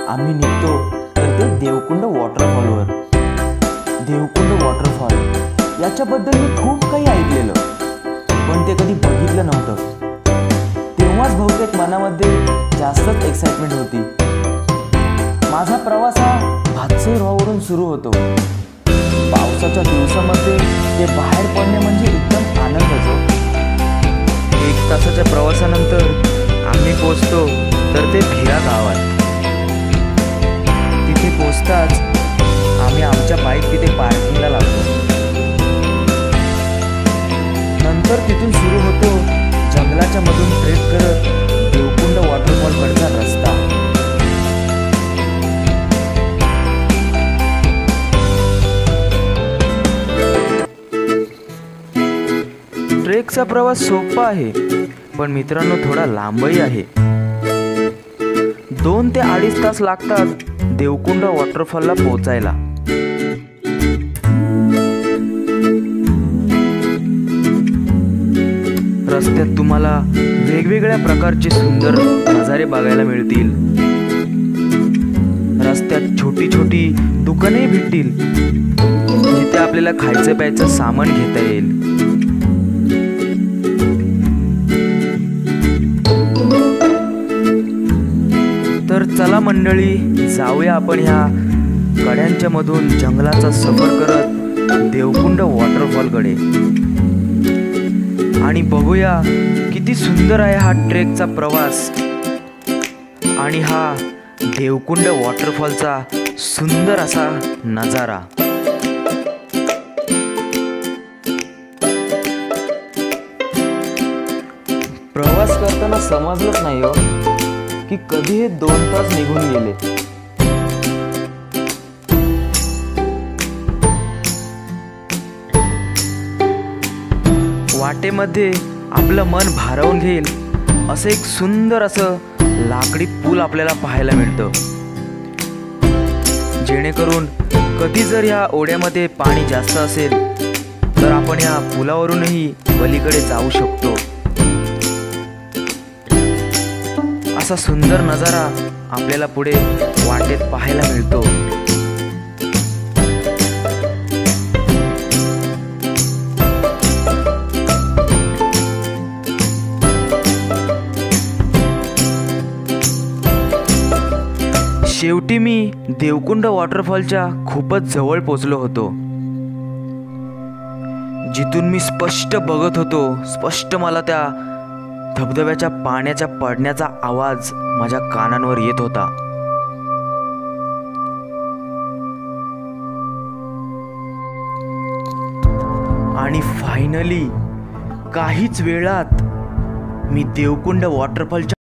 आम्ही निघतो तर ते देवकुंड वॉटरफॉलवर. देवकुंड वॉटरफॉल याच्याबद्दल मी खूप काही ऐकलेलं, पण ते कधी बघितलं नव्हतं. तेव्हाच बहुतेक मनामध्ये जास्तच एक्साइटमेंट होती. माझा प्रवास हा भातशेरवरून सुरू होतो. पावसाच्या दिवसामध्ये ते बाहेर पडणे म्हणजे एकदम आनंदाचं. 1 तासाच्या प्रवासानंतर आम्ही पोचतो तर ते भिरा गावात. तिथे पोचताच आम्ही आमच्या बाईक तिथे पार्किंगला लावतो. नंतर तिथून सुरू होतो जंगलाच्या मधून ट्रेक करत देवकुंड वॉटरफॉलकडचा रस्ता. ट्रेकचा प्रवास सोपा आहे, पण मित्रांनो थोडा लांबही आहे. 2 ते 2.5 तास लागतात देवकुंड वॉटरफॉलला पोहोचायला. रस्त्यात तुम्हाला वेगवेगळ्या प्रकारचे सुंदर नजारे बघायला मिळतील. रस्त्यात छोटी छोटी दुकाने भेटतील, जिथे आपल्याला खायचं प्यायचं सामान घेता येईल. तर चला मंडळी, जाऊया आपण ह्या कड्यांच्या मधून जंगलाचा सफर करत देवकुंड वॉटरफॉलकडे आणि बघूया किती सुंदर आहे हा ट्रेकचा प्रवास आणि हा देवकुंड वॉटरफॉलचा सुंदर असा नजारा. प्रवास करताना समजलंच नाही हो की कधी हे 2 तास निघून गेले. वाटेमध्ये आपलं मन भारावून घेईल असं एक सुंदर असं लाकडी पूल आपल्याला पाहायला मिळतं, जेणेकरून कधी जर या ओढ्यामध्ये पाणी जास्त असेल तर आपण या पुलावरूनही पलीकडे जाऊ शकतो. असा सुंदर नजारा आपल्याला पुढे वाटेत पाहायला मिळतो. शेवटी मी देवकुंड वॉटरफॉलच्या खूपच जवळ पोचलो होतो, जिथून मी स्पष्ट बघत होतो. स्पष्ट मला त्या धबधब्याच्या पाण्याच्या पडण्याचा आवाज माझ्या कानांवर येत होता. आणि फायनली काहीच वेळात मी देवकुंड वॉटरफॉलच्या